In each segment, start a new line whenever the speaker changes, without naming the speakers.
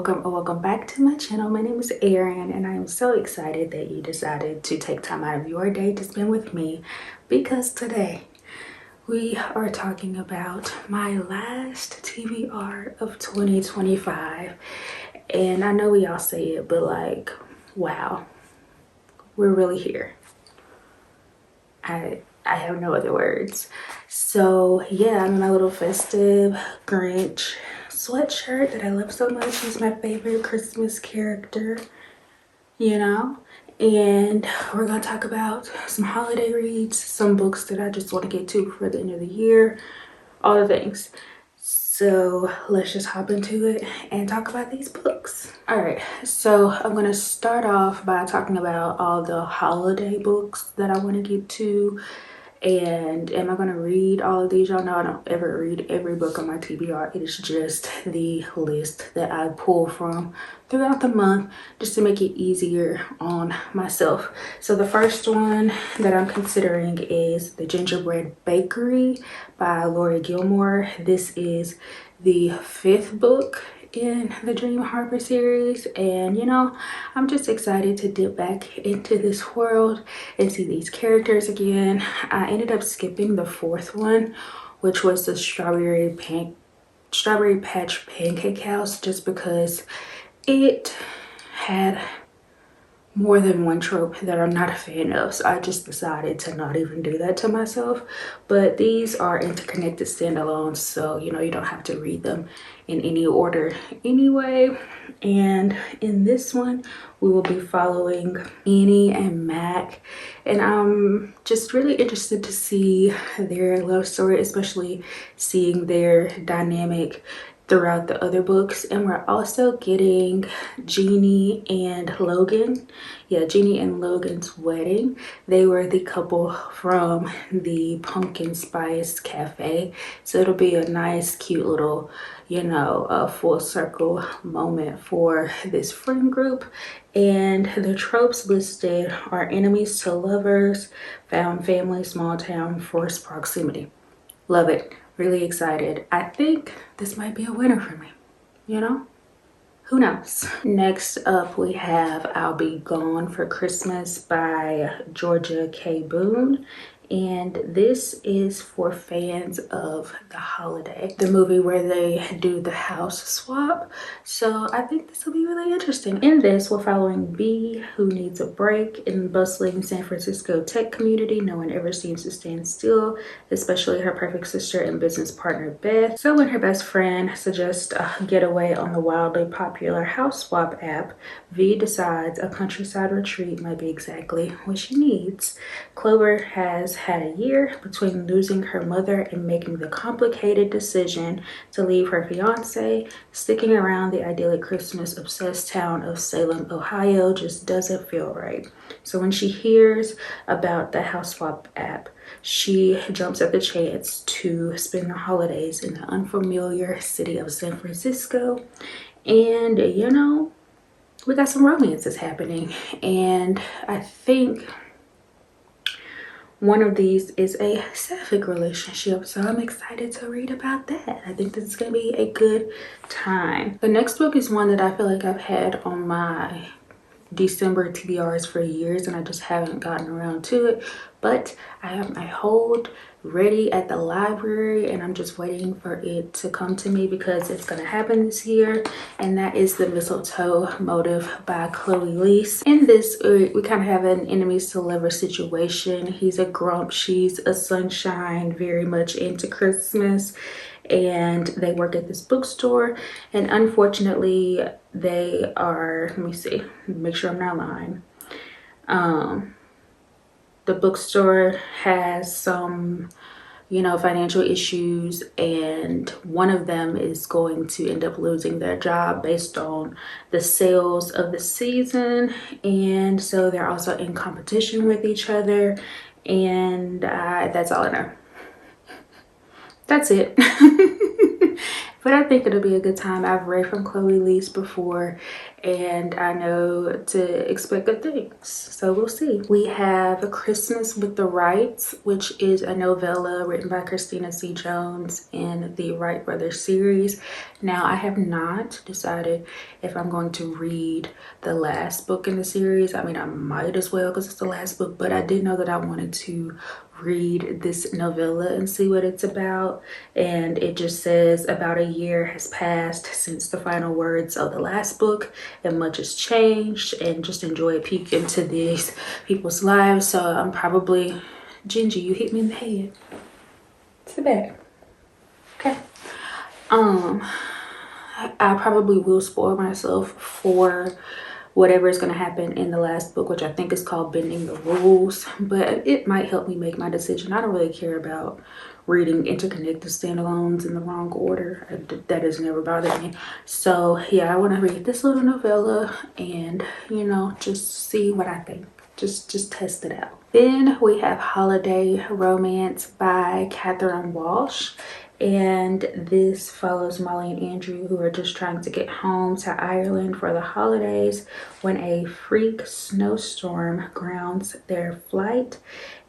welcome or welcome back to my channel. My name is Erin and I am so excited that you decided to take time out of your day to spend with me, because today we are talking about my last TBR of 2025. And I know we all say it, but like, wow, we're really here. I have no other words. So yeah, I'm in my little festive Grinch sweatshirt that I love so much. He's my favorite Christmas character, you know? And we're gonna talk about some holiday reads, some books that I just want to get to before the end of the year, all the things. So let's just hop into it and talk about these books. All right, so I'm gonna start off by talking about all the holiday books that I want to get to. And am I going to read all of these? Y'all know I don't ever read every book on my TBR. It is just the list that I pull from throughout the month just to make it easier on myself. So the first one that I'm considering is The Gingerbread Bakery by Lori Gilmore. This is the 5th book in the Dream Harbor series, and you know, I'm just excited to dip back into this world and see these characters again. I ended up skipping the 4th one, which was the Strawberry Patch Pancake House, just because it had more than one trope that I'm not a fan of, so I just decided to not even do that to myself. But these are interconnected standalones, so you know, you don't have to read them in any order anyway. And in this one we will be following Annie and Mac, and I'm just really interested to see their love story, especially seeing their dynamic throughout the other books. And we're also getting Jeannie and Logan. Yeah, Jeannie and Logan's wedding. They were the couple from the Pumpkin Spice Cafe, so it'll be a nice cute little, you know, a full circle moment for this friend group. And the tropes listed are enemies to lovers, found family, small town, forced proximity. Love it. Really excited. I think this might be a winner for me, you know? Who knows? Next up we have I'll Be Gone for Christmas by Georgia K. Boone. And this is for fans of The Holiday, the movie where they do the house swap. So I think this will be really interesting. In this, we're following Bee, who needs a break in the bustling San Francisco tech community. No one ever seems to stand still, especially her perfect sister and business partner, Beth. So when her best friend suggests a getaway on the wildly popular house swap app, Bee decides a countryside retreat might be exactly what she needs. Clover has had a year between losing her mother and making the complicated decision to leave her fiance. Sticking around the idyllic Christmas obsessed town of Salem, Ohio just doesn't feel right. So when she hears about the house swap app, she jumps at the chance to spend the holidays in the unfamiliar city of San Francisco. And you know, we got some romances happening, and I think one of these is a sapphic relationship, so I'm excited to read about that. I think this is gonna be a good time. The next book is one that I feel like I've had on my December TBRs for years and I just haven't gotten around to it, but I have my hold ready at the library and I'm just waiting for it to come to me because it's gonna happen this year, and that is The Mistletoe Motive by Chloe Leese. In this, we kind of have an enemies to lover situation. He's a grump, she's a sunshine, very much into Christmas, and they work at this bookstore, and unfortunately they are, let me see, make sure I'm not lying. The bookstore has some, you know, financial issues, and one of them is going to end up losing their job based on the sales of the season, and so they're also in competition with each other, and that's all I know. That's it. But I think it'll be a good time. I've read from Chloe Leese before, and I know to expect good things. So we'll see. We have A Christmas with the Wrights, which is a novella written by Christina C. Jones in the Wright Brothers series. Now, I have not decided if I'm going to read the last book in the series. I mean, I might as well because it's the last book, but I did know that I wanted to read this novella and see what it's about. And it just says about a year has passed since the final words of the last book, and much has changed, and just enjoy a peek into these people's lives. So I'm probably, Gingy, you hit me in the head. It's the back. Okay. I probably will spoil myself for whatever is going to happen in the last book, which I think is called Bending the Rules, but it might help me make my decision. I don't really care about reading interconnected standalones in the wrong order. That has never bothered me. So yeah, I want to read this little novella and, you know, just see what I think. Just test it out. Then we have Holiday Romance by Catherine Walsh. And this follows Molly and Andrew, who are just trying to get home to Ireland for the holidays when a freak snowstorm grounds their flight.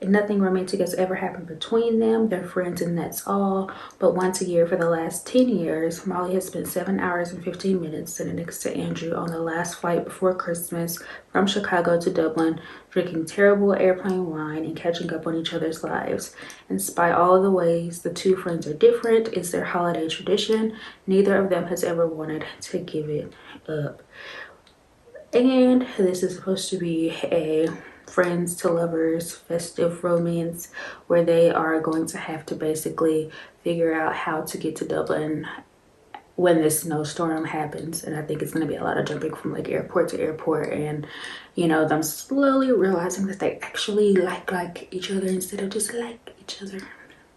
And nothing romantic has ever happened between them. They're friends and that's all. But once a year for the last 10 years, Molly has spent 7 hours and 15 minutes sitting next to Andrew on the last flight before Christmas from Chicago to Dublin, drinking terrible airplane wine and catching up on each other's lives. In spite of all the ways the two friends are different, it's their holiday tradition. Neither of them has ever wanted to give it up. And this is supposed to be a friends to lovers festive romance where they are going to have to basically figure out how to get to Dublin when this snowstorm happens. And I think it's going to be a lot of jumping from like airport to airport, and you know, them slowly realizing that they actually like each other instead of just like each other.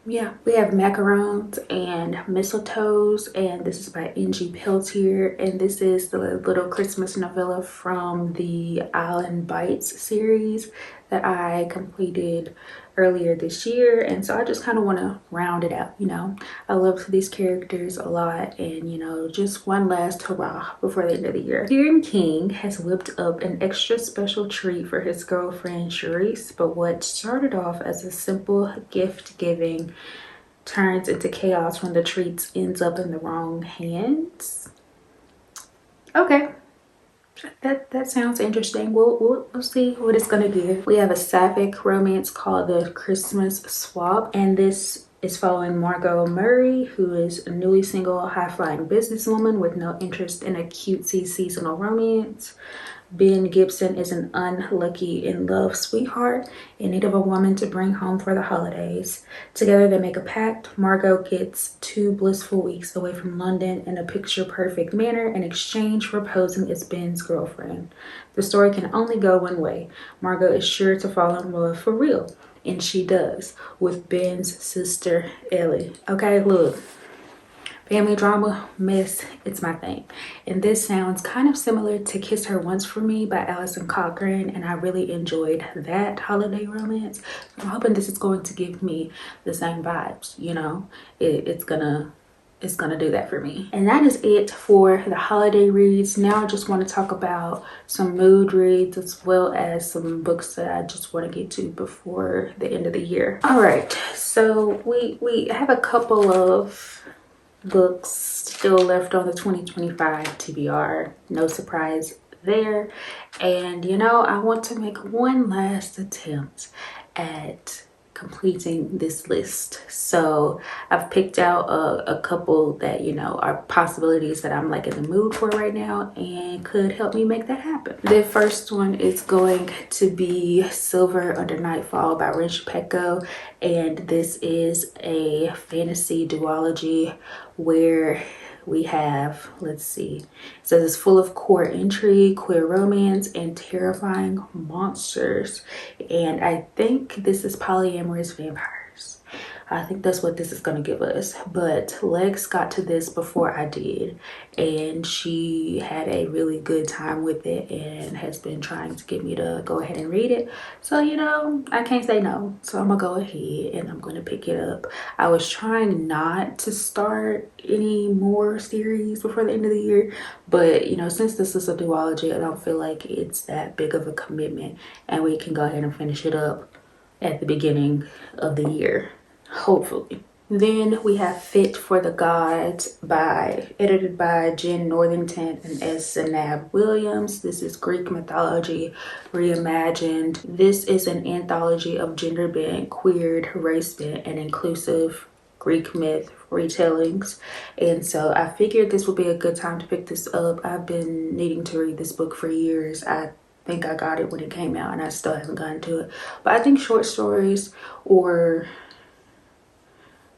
Yeah, we have Macarons and Mistletoes, and this is by N.G. Peltier, and this is the little Christmas novella from the Island Bites series that I completed earlier this year. And so I just kind of want to round it out, you know. I love these characters a lot, and you know, just one last hurrah before the end of the year. Kieran King has whipped up an extra special treat for his girlfriend Charisse, but what started off as a simple gift giving turns into chaos when the treat ends up in the wrong hands. Okay, that sounds interesting. We'll see what it's gonna give. We have a sapphic romance called The Christmas Swap, and this is following Margot Murray, who is a newly single, high-flying businesswoman with no interest in a cutesy seasonal romance. Ben Gibson is an unlucky in love sweetheart in need of a woman to bring home for the holidays. Together they make a pact. Margot gets 2 blissful weeks away from London in a picture-perfect manner in exchange for posing as Ben's girlfriend. The story can only go one way. Margot is sure to fall in love for real, and she does, with Ben's sister Ellie. Okay, look. Family drama, mess, it's my thing. And this sounds kind of similar to Kiss Her Once for Me by Alison Cochran, and I really enjoyed that holiday romance. I'm hoping this is going to give me the same vibes, you know. It's gonna do that for me. And that is it for the holiday reads. Now I just want to talk about some mood reads as well as some books that I just want to get to before the end of the year. All right, so we have a couple of books still left on the 2025 TBR. No surprise there. And you know, I want to make one last attempt at completing this list. So I've picked out a couple that, you know, are possibilities that I'm like in the mood for right now and could help me make that happen. The first one is going to be Silver Under Nightfall by Rich Pecco, and this is a fantasy duology where we have, let's see, it says it's full of core intrigue, queer romance, and terrifying monsters. And I think this is polyamorous vampires. I think that's what this is going to give us. But Lex got to this before I did, and she had a really good time with it and has been trying to get me to go ahead and read it. So, you know, I can't say no. So I'm gonna go ahead and I'm going to pick it up. I was trying not to start any more series before the end of the year, but you know, since this is a duology, I don't feel like it's that big of a commitment, and we can go ahead and finish it up at the beginning of the year, hopefully. Then we have Fit for the Gods, edited by Jen Northington and S. Zanab Williams. This is Greek mythology reimagined. This is an anthology of gender-bent, queered, race-bent, and inclusive Greek myth retellings. And so I figured this would be a good time to pick this up. I've been needing to read this book for years. I think I got it when it came out and I still haven't gotten to it. But I think short stories or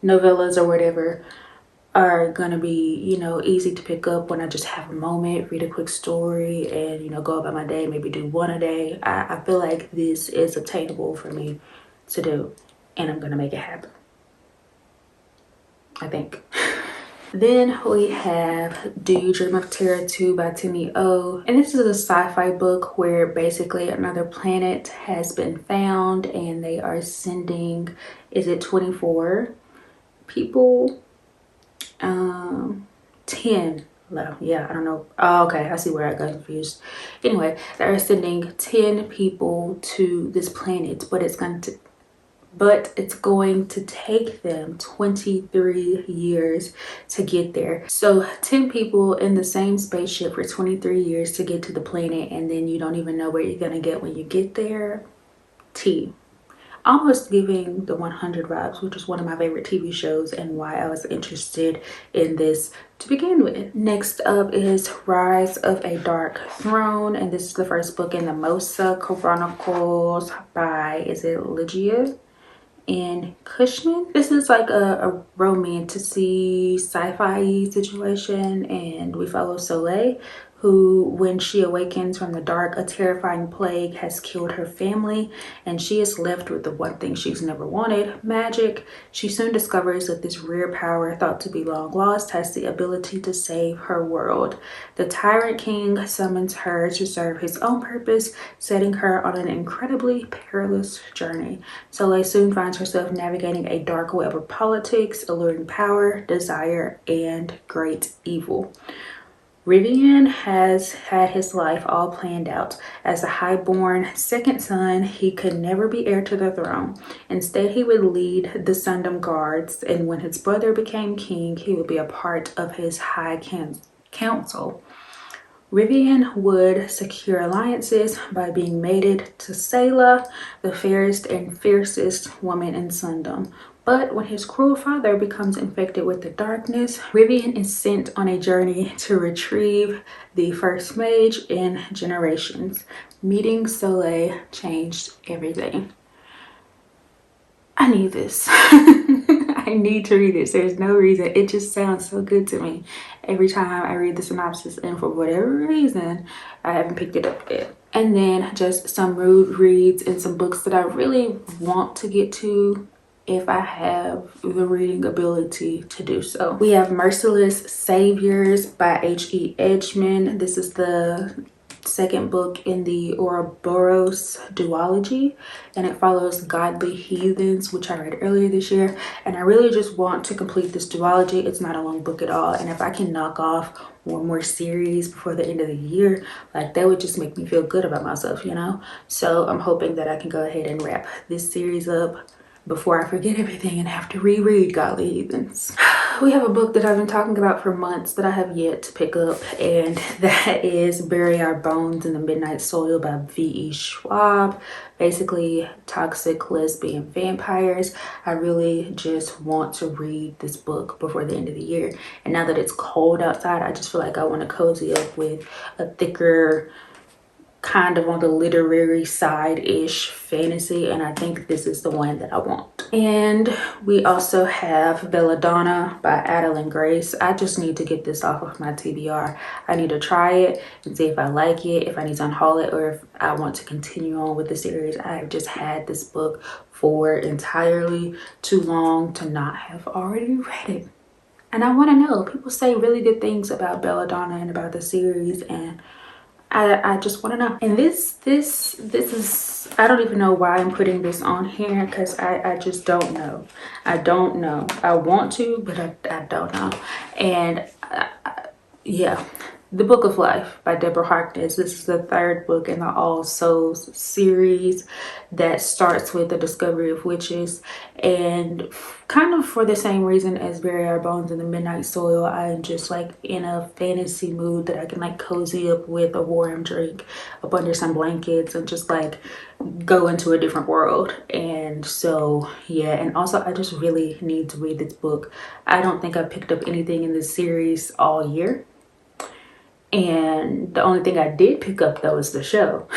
novellas or whatever are gonna be, you know, easy to pick up when I just have a moment, read a quick story, and you know, go about my day, maybe do one a day. I feel like this is attainable for me to do, and I'm gonna make it happen, I think. Then we have Do You Dream of Terra 2 by Timmy O. And this is a sci-fi book where basically another planet has been found and they are sending, is it 24 people? 10. Yeah, I don't know. Oh, okay, I see where I got confused. Anyway, they're sending 10 people to this planet, but it's going to take them 23 years to get there. So 10 people in the same spaceship for 23 years to get to the planet, and then you don't even know where you're gonna get when you get there. Almost giving the 100 vibes, which is one of my favorite TV shows and why I was interested in this to begin with. Next up is Rise of a Dark Throne, and this is the first book in the Mosa Chronicles by, is it Lygia and Cushman? This is like a romantic-y sci-fi situation, and we follow Soleil, who, when she awakens from the dark, a terrifying plague has killed her family, and she is left with the one thing she's never wanted, magic. She soon discovers that this rare power, thought to be long lost, has the ability to save her world. The Tyrant King summons her to serve his own purpose, setting her on an incredibly perilous journey. Soleil soon finds herself navigating a dark web of politics, alluring power, desire, and great evil. Rivian has had his life all planned out. As a highborn second son, he could never be heir to the throne. Instead, he would lead the Sundom Guards, and when his brother became king, he would be a part of his high council. Rivian would secure alliances by being mated to Selah, the fairest and fiercest woman in Sundom. But when his cruel father becomes infected with the darkness, Rivian is sent on a journey to retrieve the first mage in generations. Meeting Soleil changed everything. I need this. I need to read this. There's no reason. It just sounds so good to me every time I read the synopsis, and for whatever reason, I haven't picked it up yet. And then just some mood reads and some books that I really want to get to if I have the reading ability to do so. We have Merciless Saviors by H.E. Edgman. This is the second book in the Ouroboros duology, and it follows Godly Heathens, which I read earlier this year, and I really just want to complete this duology. It's not a long book at all, and if I can knock off one more series before the end of the year, like, that would just make me feel good about myself, you know? So I'm hoping that I can go ahead and wrap this series up before I forget everything and have to reread Godly Heathens. We have a book that I've been talking about for months that I have yet to pick up, and that is Bury Our Bones in the Midnight Soil by V.E. Schwab. Basically, toxic lesbian vampires. I really just want to read this book before the end of the year. And now that it's cold outside, I just feel like I want to cozy up with a thicker kind of on the literary side-ish fantasy, and I think this is the one that I want. And we also have Belladonna by Adeline Grace. I just need to get this off of my TBR. I need to try it and see if I like it, if I need to unhaul it, or if I want to continue on with the series. I have just had this book for entirely too long to not have already read it. And I want to know, people say really good things about Belladonna and about the series, and I just want to know. And this is, I don't even know why I'm putting this on here, because I just don't know. I don't know. I want to, but I don't know. And yeah, The Book of Life by Deborah Harkness. This is the third book in the All Souls series that starts with the discovery of witches. And kind of for the same reason as Bury Our Bones in the Midnight Soil, I am just like in a fantasy mood that I can like cozy up with a warm drink up under some blankets and just like go into a different world. And so yeah, and also I just really need to read this book. I don't think I picked up anything in this series all year. And the only thing I did pick up though is the show.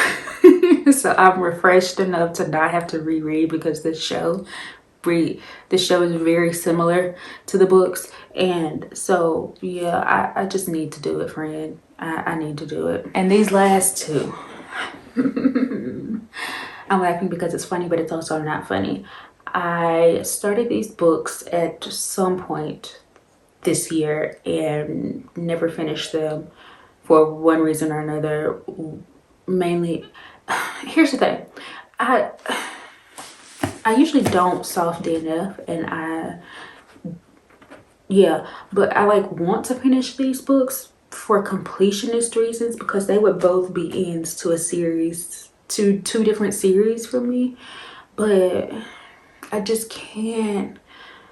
So I'm refreshed enough to not have to reread, because the show is very similar to the books. And so yeah, I just need to do it, friend. I need to do it. And these last two, I'm laughing because it's funny, but it's also not funny. I started these books at some point this year and never finished them for one reason or another. Mainly, here's the thing, I usually don't soft DNF, and but I like want to finish these books for completionist reasons, because they would both be ends to a series, two different series for me. But I just can't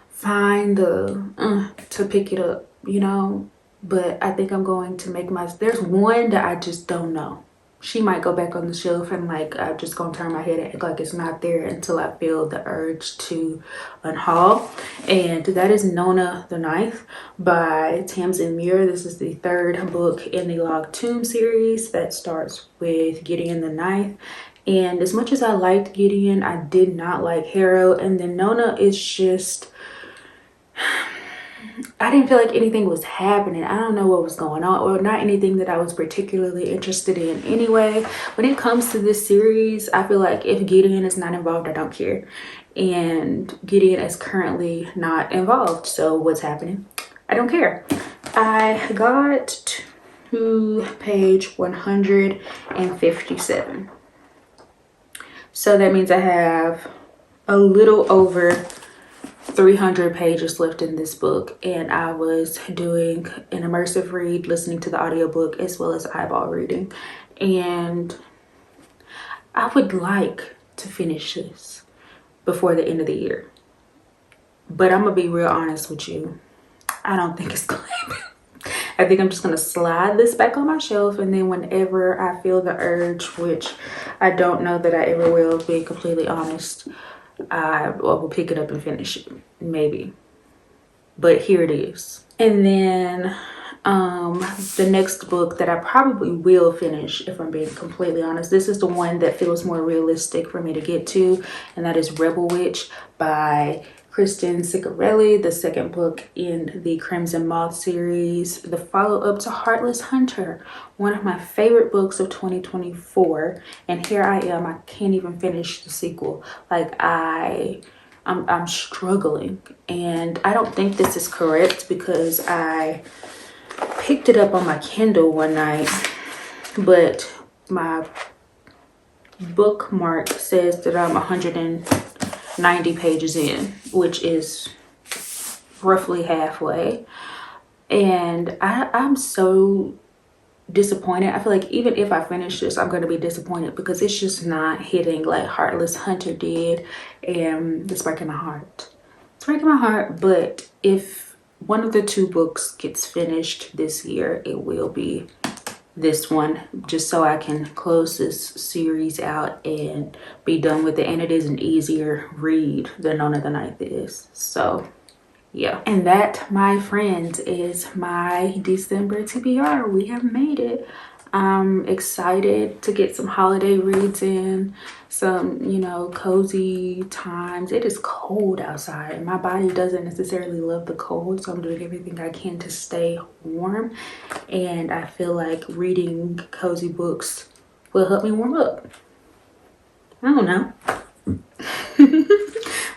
find the to pick it up, you know. But I think I'm going to make there's one that I just don't know. She might go back on the shelf, and like I'm just gonna turn my head and act like it's not there until I feel the urge to unhaul. And that is Nona the Ninth by Tamsin Muir. This is the third book in the Log Tomb series that starts with Gideon the Ninth. And as much as I liked Gideon, I did not like Harrow. And then Nona is just, I didn't feel like anything was happening. I don't know what was going on, or not anything that I was particularly interested in anyway. When it comes to this series, I feel like if Gideon is not involved, I don't care. And Gideon is currently not involved, so what's happening? I don't care. I got to page 157. So that means I have a little over 300 pages left in this book, and I was doing an immersive read, listening to the audiobook as well as eyeball reading. And I would like to finish this before the end of the year, but I'm gonna be real honest with you, I don't think it's gonna happen. I think I'm just gonna slide this back on my shelf, and then whenever I feel the urge, which I don't know that I ever will, being completely honest, I will pick it up and finish it, maybe. But here it is. And then the next book that I probably will finish, if I'm being completely honest, this is the one that feels more realistic for me to get to, and that is Rebel Witch by Kristen Ciccarelli, the second book in the Crimson Moth series, the follow-up to Heartless Hunter, one of my favorite books of 2024. And here I am, I can't even finish the sequel. Like I'm struggling, and I don't think this is correct because I picked it up on my Kindle one night, but my bookmark says that I'm 190 pages in, which is roughly halfway. And I'm so disappointed. I feel like even if I finish this, I'm going to be disappointed because it's just not hitting like Heartless Hunter did, and it's breaking my heart. It's breaking my heart, but if one of the two books gets finished this year, it will be this one, just so I can close this series out and be done with it. And it is an easier read than Nona the Ninth is. So yeah, and that, my friends, is my December TBR. We have made it. I'm excited to get some holiday reads in, some, you know, cozy times. It is cold outside and my body doesn't necessarily love the cold, so I'm doing everything I can to stay warm. And I feel like reading cozy books will help me warm up. I don't know.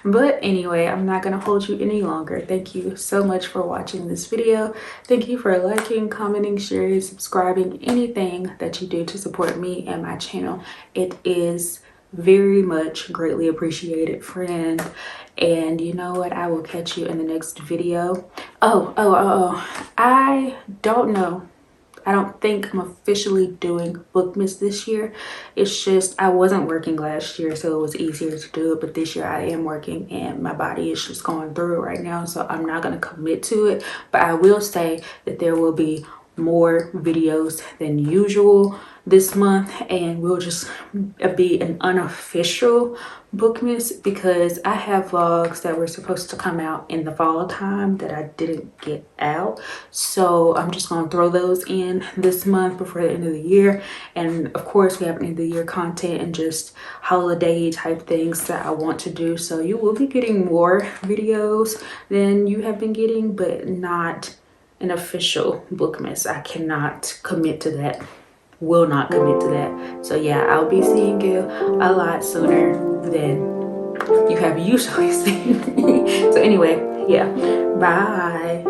But anyway, I'm not gonna hold you any longer. Thank you so much for watching this video. Thank you for liking, commenting, sharing, subscribing, anything that you do to support me and my channel. It is very much greatly appreciated, friend. And you know what, I will catch you in the next video. I don't know, I don't think I'm officially doing Bookmas this year. It's just I wasn't working last year, so it was easier to do it. But this year I am working and my body is just going through it right now. So I'm not going to commit to it. But I will say that there will be more videos than usual this month, and we'll just be an unofficial Bookmas because I have vlogs that were supposed to come out in the fall time that I didn't get out. So I'm just going to throw those in this month before the end of the year. And of course we have end of the year content and just holiday type things that I want to do. So you will be getting more videos than you have been getting, but not an official Bookmas. I cannot commit to that, will not commit to that. So yeah, I'll be seeing you a lot sooner than you have usually seen me. So anyway, yeah, bye.